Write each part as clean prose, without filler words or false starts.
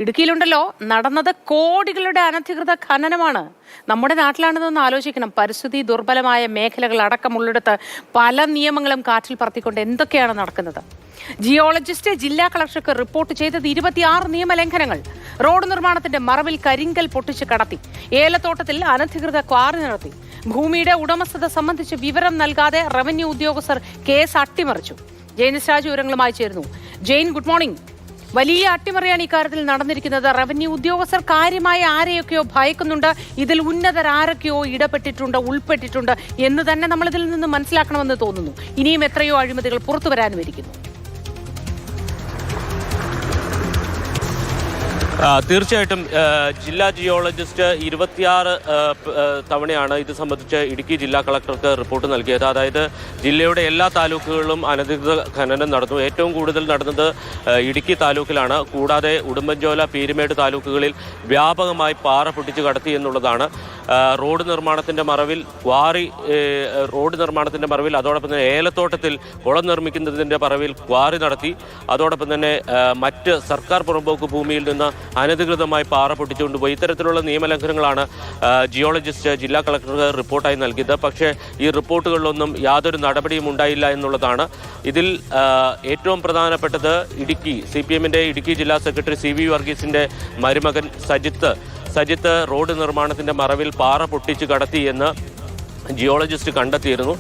ഇടുക്കിയിലുണ്ടല്ലോ നടന്നത് കോടികളുടെ അനധികൃത ഖനനമാണ്. നമ്മുടെ നാട്ടിലാണെന്നൊന്ന് ആലോചിക്കണം. പരിസ്ഥിതി ദുർബലമായ മേഖലകൾ അടക്കമുള്ളിടത്ത് പല നിയമങ്ങളും കാറ്റിൽ പറത്തിക്കൊണ്ട് എന്തൊക്കെയാണ് നടക്കുന്നത്. ജിയോളജിസ്റ്റ് ജില്ലാ കളക്ടർക്ക് റിപ്പോർട്ട് ചെയ്തത് 26 നിയമലംഘനങ്ങൾ. റോഡ് നിർമ്മാണത്തിന്റെ മറവിൽ കരിങ്കൽ പൊട്ടിച്ച് കടത്തി. ഏലത്തോട്ടത്തിൽ അനധികൃത ക്വാറി നടത്തി. ഭൂമിയുടെ ഉടമസ്ഥത സംബന്ധിച്ച് വിവരം നൽകാതെ റവന്യൂ ഉദ്യോഗസ്ഥർ കേസ് അട്ടിമറിച്ചു. ജെയിൻ രാജു വിവരങ്ങളുമായി ചേരുന്നു. Jain, good morning. വലിയ അട്ടിമറിയാണ് ഇക്കാര്യത്തിൽ നടന്നിരിക്കുന്നത്. റവന്യൂ ഉദ്യോഗസ്ഥർ കാര്യമായി ആരെയൊക്കെയോ ഭയക്കുന്നുണ്ട്. ഇതിൽ ഉന്നതരാരൊക്കെയോ ഇടപെട്ടിട്ടുണ്ട്, ഉൾപ്പെട്ടിട്ടുണ്ട് എന്ന് തന്നെ നമ്മൾ ഇതിൽ നിന്ന് മനസ്സിലാക്കണമെന്ന് തോന്നുന്നു. ഇനിയും എത്രയോ അഴിമതികൾ പുറത്തു വരാനും ഇരിക്കുന്നു. തീർച്ചയായിട്ടും ജില്ലാ ജിയോളജിസ്റ്റ് 26 തവണയാണ് ഇത് സംബന്ധിച്ച് ഇടുക്കി ജില്ലാ കളക്ടർക്ക് റിപ്പോർട്ട് നൽകിയത്. അതായത് ജില്ലയുടെ എല്ലാ താലൂക്കുകളിലും അനധികൃത ഖനനം നടന്നു. ഏറ്റവും കൂടുതൽ നടന്നത് ഇടുക്കി താലൂക്കിലാണ്. കൂടാതെ ഉടുമ്പൻചോല, പീരുമേട് താലൂക്കുകളിൽ വ്യാപകമായി പാറ പൊട്ടിച്ച് കടത്തി എന്നുള്ളതാണ്. റോഡ് നിർമ്മാണത്തിൻ്റെ മറവിൽ അതോടൊപ്പം തന്നെ ഏലത്തോട്ടത്തിൽ കുളം നിർമ്മിക്കുന്നതിൻ്റെ മറവിൽ ക്വാറി നടത്തി. അതോടൊപ്പം തന്നെ മറ്റ് സർക്കാർ പുറമ്പോക്ക് ഭൂമിയിൽ നിന്ന് അനധികൃതമായി പാറ പൊട്ടിച്ചുകൊണ്ടുപോയി. ഇത്തരത്തിലുള്ള നിയമലംഘനങ്ങളാണ് ജിയോളജിസ്റ്റ് ജില്ലാ കളക്ടർക്ക് റിപ്പോർട്ടായി നൽകിയത്. പക്ഷേ ഈ റിപ്പോർട്ടുകളിലൊന്നും യാതൊരു നടപടിയും ഉണ്ടായില്ല എന്നുള്ളതാണ്. ഇതിൽ ഏറ്റവും പ്രധാനപ്പെട്ടത് CPM-ന്റെ ഇടുക്കി ജില്ലാ സെക്രട്ടറി CV വർഗീസിൻ്റെ മരുമകൻ സജിത്ത് റോഡ് നിർമ്മാണത്തിൻ്റെ മറവിൽ പാറ പൊട്ടിച്ച് കടത്തി എന്ന് ജിയോളജിസ്റ്റ് കണ്ടെത്തിയിരുന്നു.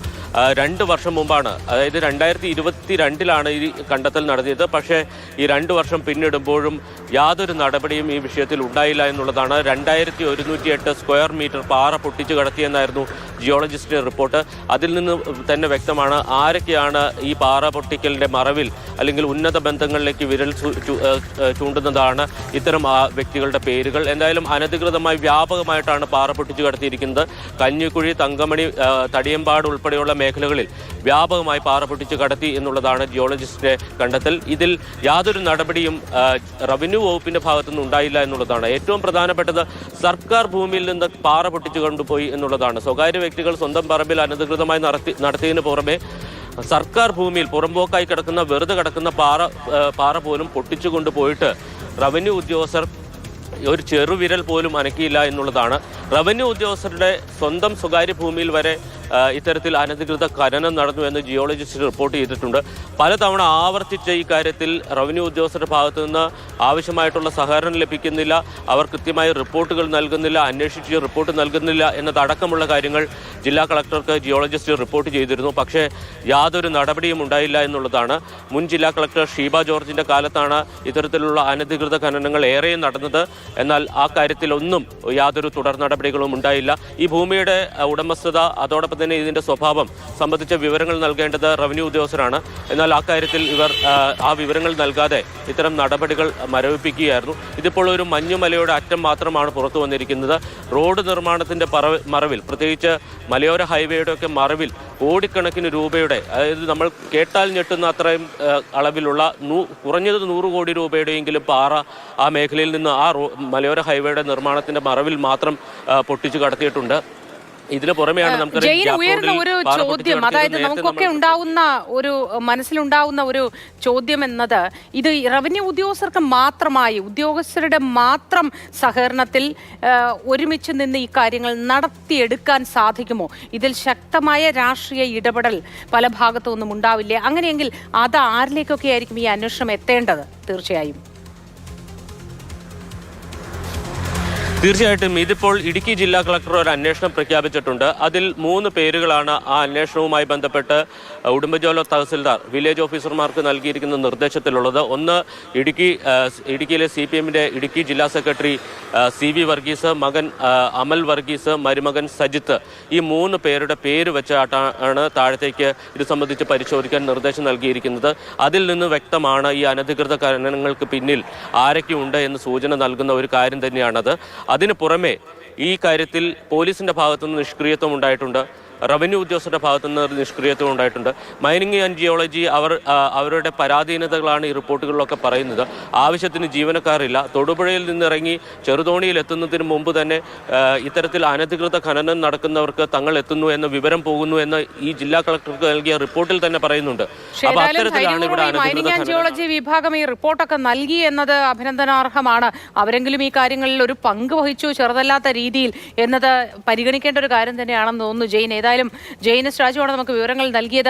2 വർഷം മുമ്പാണ്, അതായത് 2022-ലാണ് ഈ കണ്ടെത്തൽ നടത്തിയത്. പക്ഷേ ഈ 2 വർഷം പിന്നിടുമ്പോഴും യാതൊരു നടപടിയും ഈ വിഷയത്തിൽ ഉണ്ടായില്ല എന്നുള്ളതാണ്. 2108 സ്ക്വയർ മീറ്റർ പാറ പൊട്ടിച്ചു കടത്തിയെന്നായിരുന്നു ജിയോളജിസ്റ്റിൻ്റെ റിപ്പോർട്ട്. അതിൽ നിന്ന് തന്നെ വ്യക്തമാണ് ആരൊക്കെയാണ് ഈ പാറ പൊട്ടിക്കലിൻ്റെ മറവിൽ അല്ലെങ്കിൽ ഉന്നത ബന്ധങ്ങളിലേക്ക് വിരൽ ചൂണ്ടുന്നതാണ് ഇത്തരം വ്യക്തികളുടെ പേരുകൾ. എന്തായാലും അനധികൃതമായി വ്യാപകമായിട്ടാണ് പാറ പൊട്ടിച്ചു കടത്തിയിരിക്കുന്നത്. കഞ്ഞിക്കുഴി, തങ്കമണി, തടിയമ്പാട് ഉൾപ്പെടെയുള്ള മേഖലകളിൽ വ്യാപകമായി പാറ പൊട്ടിച്ച് കടത്തി എന്നുള്ളതാണ് ജിയോളജിസ്റ്റിന്റെ കണ്ടെത്തൽ. ഇതിൽ യാതൊരു നടപടിയും റവന്യൂ വകുപ്പിന്റെ ഭാഗത്തുനിന്ന് ഉണ്ടായില്ല എന്നുള്ളതാണ്. ഏറ്റവും പ്രധാനപ്പെട്ടത് സർക്കാർ ഭൂമിയിൽ നിന്ന് പാറ പൊട്ടിച്ചു കൊണ്ടുപോയി എന്നുള്ളതാണ്. സ്വകാര്യ വ്യക്തികൾ സ്വന്തം പറമ്പിൽ അനധികൃതമായി നടത്തിയതിന് പുറമെ സർക്കാർ ഭൂമിയിൽ പുറമ്പോക്കായി കിടക്കുന്ന വെറുതെ കിടക്കുന്ന പാറ പോലും പൊട്ടിച്ചു കൊണ്ടുപോയിട്ട് റവന്യൂ ഉദ്യോഗസ്ഥർ ഒരു ചെറുവിരൽ പോലും അനക്കിയില്ല എന്നുള്ളതാണ്. റവന്യൂ ഉദ്യോഗസ്ഥരുടെ സ്വന്തം സ്വകാര്യ ഭൂമിയിൽ വരെ ഇത്തരത്തിൽ അനധികൃത ഖനനം നടന്നു എന്ന് ജിയോളജിസ്റ്റ് റിപ്പോർട്ട് ചെയ്തിട്ടുണ്ട്. പലതവണ ആവർത്തിച്ച ഈ കാര്യത്തിൽ റവന്യൂ ഉദ്യോഗസ്ഥരുടെ ഭാഗത്തു നിന്ന് ആവശ്യമായിട്ടുള്ള സഹകരണം ലഭിക്കുന്നില്ല. അവർ കൃത്യമായി റിപ്പോർട്ടുകൾ നൽകുന്നില്ല, അന്വേഷിച്ച് റിപ്പോർട്ട് നൽകുന്നില്ല എന്നതടക്കമുള്ള കാര്യങ്ങൾ ജില്ലാ കളക്ടർക്ക് ജിയോളജിസ്റ്റ് റിപ്പോർട്ട് ചെയ്തിരുന്നു. പക്ഷേ യാതൊരു നടപടിയും ഉണ്ടായില്ല എന്നുള്ളതാണ്. മുൻ ജില്ലാ കളക്ടർ ഷീബ ജോർജിൻ്റെ കാലത്താണ് ഇത്തരത്തിലുള്ള അനധികൃത ഖനനങ്ങൾ ഏറെയും നടന്നത്. എന്നാൽ ആ കാര്യത്തിലൊന്നും യാതൊരു തുടർ നടപടികളും ഉണ്ടായില്ല. ഈ ഭൂമിയുടെ ഉടമസ്ഥത, അതോടൊപ്പം തന്നെ ഇതിൻ്റെ സ്വഭാവം സംബന്ധിച്ച വിവരങ്ങൾ നൽകേണ്ടത് റവന്യൂ ഉദ്യോഗസ്ഥരാണ്. എന്നാൽ ആ കാര്യത്തിൽ ഇവർ ആ വിവരങ്ങൾ നൽകാതെ ഇത്തരം നടപടികൾ മരവിപ്പിക്കുകയായിരുന്നു. ഇതിപ്പോൾ ഒരു മഞ്ഞുമലയുടെ അറ്റം മാത്രമാണ് പുറത്തു വന്നിരിക്കുന്നത്. റോഡ് നിർമ്മാണത്തിൻ്റെ മറവിൽ, പ്രത്യേകിച്ച് മലയോര ഹൈവേയുടെ ഒക്കെ മറവിൽ കോടിക്കണക്കിന് രൂപയുടെ, അതായത് നമ്മൾ കേട്ടാൽ ഞെട്ടുന്ന അത്രയും അളവിലുള്ള കുറഞ്ഞത് 100 കോടി രൂപയുടെയെങ്കിലും പാറ ആ മേഖലയിൽ നിന്ന് ആ മലയോര ഹൈവേയുടെ നിർമ്മാണത്തിൻ്റെ മറവിൽ മാത്രം പൊട്ടിച്ചു കടത്തിയിട്ടുണ്ട്. ഇതിന് പുറമെയാണ് ഉയർന്ന ഒരു ചോദ്യം, അതായത് നമുക്കൊക്കെ മനസ്സിലുണ്ടാവുന്ന ഒരു ചോദ്യം എന്നത്, ഇത് റവന്യൂ ഉദ്യോഗസ്ഥരുടെ മാത്രം സഹകരണത്തിൽ ഒരുമിച്ച് നിന്ന് ഈ കാര്യങ്ങൾ നടത്തിയെടുക്കാൻ സാധിക്കുമോ? ഇതിൽ ശക്തമായ രാഷ്ട്രീയ ഇടപെടൽ പല ഭാഗത്തുനിന്നും ഉണ്ടാവില്ലേ? അങ്ങനെയെങ്കിൽ അത് ആരിലേക്കൊക്കെ ആയിരിക്കും ഈ അന്വേഷണം എത്തേണ്ടത്? തീർച്ചയായിട്ടും ഇതിപ്പോൾ ഇടുക്കി ജില്ലാ കളക്ടർ ഒരു അന്വേഷണം പ്രഖ്യാപിച്ചിട്ടുണ്ട്. അതിൽ 3 പേരുകളാണ് ആ അന്വേഷണവുമായി ബന്ധപ്പെട്ട് ഉടുമ്പൻചോല തഹസിൽദാർ വില്ലേജ് ഓഫീസർമാർക്ക് നൽകിയിരിക്കുന്ന നിർദ്ദേശത്തിലുള്ളത്. ഒന്ന് ഇടുക്കിയിലെ CPM-ന്റെ ഇടുക്കി ജില്ലാ സെക്രട്ടറി CV വർഗീസ്, മകൻ അമൽ വർഗീസ്, മരുമകൻ സജിത്ത്. ഈ 3 പേരുടെ പേര് വെച്ചാണ് താഴത്തേക്ക് ഇത് സംബന്ധിച്ച് പരിശോധിക്കാൻ നിർദ്ദേശം നൽകിയിരിക്കുന്നത്. അതിൽ നിന്ന് വ്യക്തമാണ് ഈ അനധികൃത ഖനനങ്ങൾക്ക് പിന്നിൽ ആരൊക്കെയുണ്ട് എന്ന് സൂചന നൽകുന്ന ഒരു കാര്യം തന്നെയാണത്. അതിനു പുറമെ ഈ കാര്യത്തിൽ പോലീസിന്റെ ഭാഗത്തുനിന്ന് നിഷ്ക്രിയത്വം ഉണ്ടായിട്ടുണ്ട്. റവന്യൂ ഉദ്യോഗസ്ഥരുടെ ഭാഗത്തു നിന്ന് ഒരു നിഷ്ക്രിയത്വം ഉണ്ടായിട്ടുണ്ട്. മൈനിങ് ആൻഡ് ജിയോളജി അവരുടെ പരാധീനതകളാണ് ഈ റിപ്പോർട്ടുകളിലൊക്കെ പറയുന്നത്. ആവശ്യത്തിന് ജീവനക്കാരില്ല. തൊടുപുഴയിൽ നിന്നിറങ്ങി ചെറുതോണിയിൽ എത്തുന്നതിന് മുമ്പ് തന്നെ ഇത്തരത്തിൽ അനധികൃത ഖനനം നടക്കുന്നവർക്ക് തങ്ങൾ എത്തുന്നു എന്ന വിവരം പോകുന്നു എന്ന് ഈ ജില്ലാ കളക്ടർക്ക് നൽകിയ റിപ്പോർട്ടിൽ തന്നെ പറയുന്നുണ്ട്. അപ്പോൾ അത്തരത്തിലാണ് ഇവിടെ മൈനിങ് ആൻഡ് ജിയോളജി വിഭാഗം ഈ റിപ്പോർട്ടൊക്കെ നൽകി എന്നത് അഭിനന്ദനാർഹമാണ്. അവരെങ്കിലും ഈ കാര്യങ്ങളിൽ ഒരു പങ്ക് വഹിച്ചു ചെറുതല്ലാത്ത രീതിയിൽ എന്നത് പരിഗണിക്കേണ്ട ഒരു കാര്യം തന്നെയാണെന്ന് തോന്നുന്നു. ജെയിൻ, ഏതായാലും ജെയിൻ എസ് രാജുവാണ് നമുക്ക് വിവരങ്ങൾ നൽകിയത്.